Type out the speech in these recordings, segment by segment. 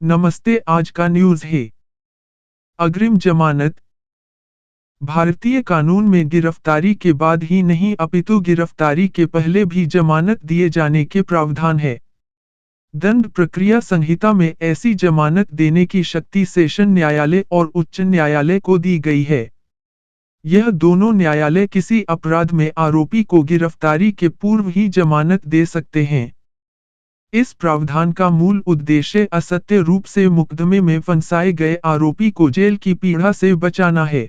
नमस्ते। आज का न्यूज़ है अग्रिम जमानत। भारतीय कानून में गिरफ्तारी के बाद ही नहीं अपितु गिरफ्तारी के पहले भी जमानत दिए जाने के प्रावधान है। दंड प्रक्रिया संहिता में ऐसी जमानत देने की शक्ति सेशन न्यायालय और उच्च न्यायालय को दी गई है। यह दोनों न्यायालय किसी अपराध में आरोपी को गिरफ्तारी के पूर्व ही जमानत दे सकते हैं। इस प्रावधान का मूल उद्देश्य असत्य रूप से मुकदमे में फंसाए गए आरोपी को जेल की पीड़ा से बचाना है।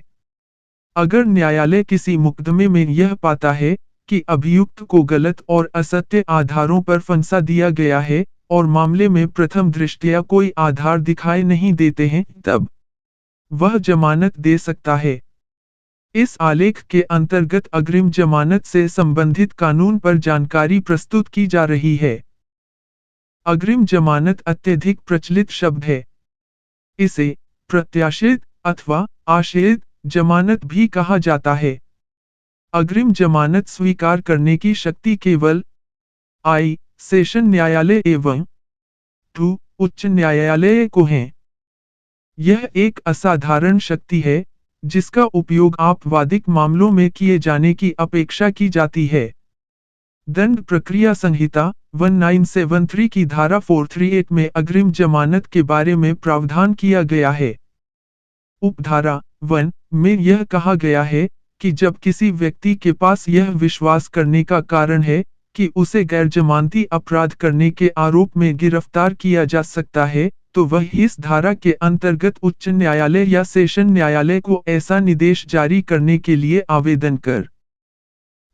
अगर न्यायालय किसी मुकदमे में यह पाता है कि अभियुक्त को गलत और असत्य आधारों पर फंसा दिया गया है और मामले में प्रथम दृष्टया कोई आधार दिखाई नहीं देते हैं, तब वह जमानत दे सकता है। इस आलेख के अंतर्गत अग्रिम जमानत से संबंधित कानून पर जानकारी प्रस्तुत की जा रही है। अग्रिम जमानत अत्यधिक प्रचलित शब्द है। इसे प्रत्याशित अथवा आश्रित जमानत भी कहा जाता है। अग्रिम जमानत स्वीकार करने की शक्ति केवल I सेशन न्यायालय एवं II उच्च न्यायालय को है। यह एक असाधारण शक्ति है, जिसका उपयोग आपराधिक मामलों में किए जाने की अपेक्षा की जाती है। दंड प्रक्रिया संहिता 1973 की धारा 438 में अग्रिम जमानत के बारे में प्रावधान किया गया है। उपधारा 1 में यह कहा गया है कि जब किसी व्यक्ति के पास यह विश्वास करने का कारण है कि उसे गैरजमानती अपराध करने के आरोप में गिरफ्तार किया जा सकता है, तो वह इस धारा के अंतर्गत उच्च न्यायालय या सेशन न्यायालय को ऐसा निर्देश जारी करने के लिए आवेदन कर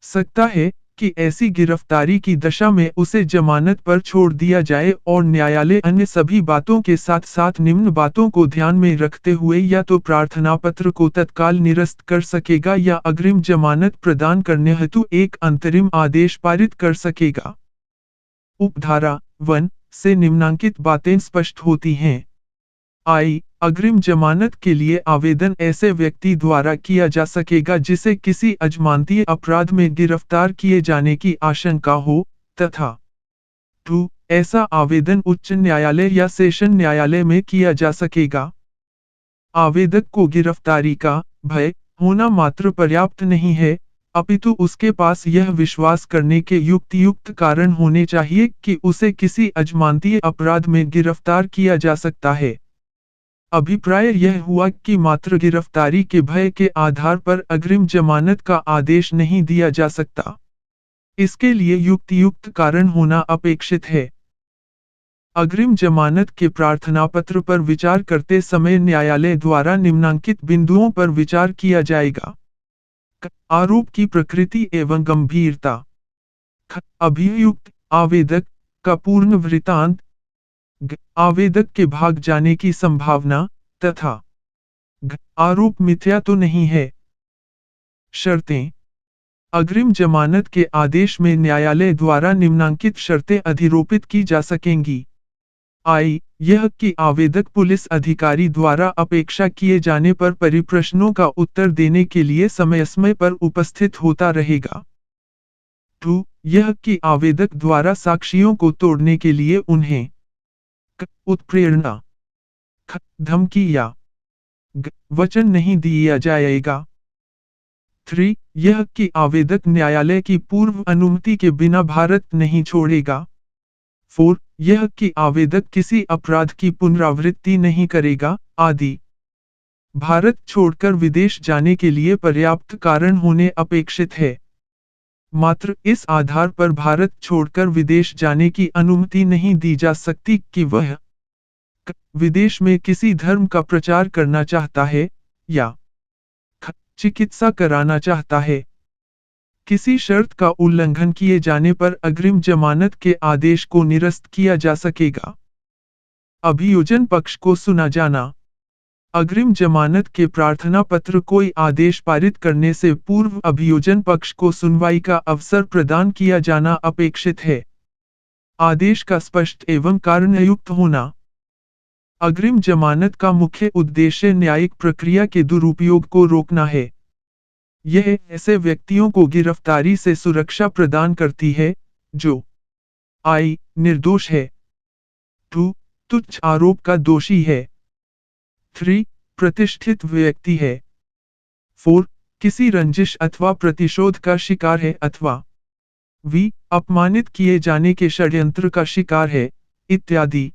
सकता है कि ऐसी गिरफ्तारी की दशा में उसे जमानत पर छोड़ दिया जाए, और न्यायालय अन्य सभी बातों के साथ साथ निम्न बातों को ध्यान में रखते हुए या तो प्रार्थना पत्र को तत्काल निरस्त कर सकेगा या अग्रिम जमानत प्रदान करने हेतु एक अंतरिम आदेश पारित कर सकेगा। उपधारा 1 से निम्नांकित बातें स्पष्ट होती हैं। I अग्रिम जमानत के लिए आवेदन ऐसे व्यक्ति द्वारा किया जा सकेगा जिसे किसी अजमानतीय अपराध में गिरफ्तार किए जाने की आशंका हो, तथा 2 ऐसा आवेदन उच्च न्यायालय या सेशन न्यायालय में किया जा सकेगा। आवेदक को गिरफ्तारी का भय होना मात्र पर्याप्त नहीं है, अपितु उसके पास यह विश्वास करने के युक्त कारण होने चाहिए कि उसे किसी अजमानतीय अपराध में गिरफ्तार किया जा सकता है। अभिप्राय यह हुआ कि मात्र गिरफ्तारी के भय के आधार पर अग्रिम जमानत का आदेश नहीं दिया जा सकता। इसके लिए युक्त कारण होना अपेक्षित है। अग्रिम जमानत के प्रार्थना पत्र पर विचार करते समय न्यायालय द्वारा निम्नांकित बिंदुओं पर विचार किया जाएगा। आरोप की प्रकृति एवं गंभीरता। अभियुक्त आवेदक का पूर्ण वृत्तांत। आवेदक के भाग जाने की संभावना, तथा आरोप मिथ्या तो नहीं है। शर्तें। अग्रिम जमानत के आदेश में न्यायालय द्वारा निम्नांकित शर्तें अधिरोपित की जा सकेंगी। I यह कि आवेदक पुलिस अधिकारी द्वारा अपेक्षा किए जाने पर परिप्रश्नों का उत्तर देने के लिए समय पर उपस्थित होता रहेगा। 2 यह कि आवेदक द्वारा साक्षियों को तोड़ने के लिए उन्हें उत्प्रेरणा, धमकी या वचन नहीं दिया जाएगा। 3 यह कि आवेदक न्यायालय की पूर्व अनुमति के बिना भारत नहीं छोड़ेगा। 4 यह कि आवेदक किसी अपराध की पुनरावृत्ति नहीं करेगा, आदि। भारत छोड़कर विदेश जाने के लिए पर्याप्त कारण होने अपेक्षित है। मात्र इस आधार पर भारत छोड़कर विदेश जाने की अनुमति नहीं दी जा सकती कि वह विदेश में किसी धर्म का प्रचार करना चाहता है या चिकित्सा कराना चाहता है। किसी शर्त का उल्लंघन किए जाने पर अग्रिम जमानत के आदेश को निरस्त किया जा सकेगा। अभियोजन पक्ष को सुना जाना। अग्रिम जमानत के प्रार्थना पत्र कोई आदेश पारित करने से पूर्व अभियोजन पक्ष को सुनवाई का अवसर प्रदान किया जाना अपेक्षित है। आदेश का स्पष्ट एवं कारणयुक्त होना। अग्रिम जमानत का मुख्य उद्देश्य न्यायिक प्रक्रिया के दुरुपयोग को रोकना है। यह ऐसे व्यक्तियों को गिरफ्तारी से सुरक्षा प्रदान करती है जो I निर्दोष है, 2 तुच्छ आरोप का दोषी है। 3. प्रतिष्ठित व्यक्ति है। 4. किसी रंजिश अथवा प्रतिशोध का शिकार है अथवा वी. अपमानित किए जाने के षड्यंत्र का शिकार है, इत्यादि।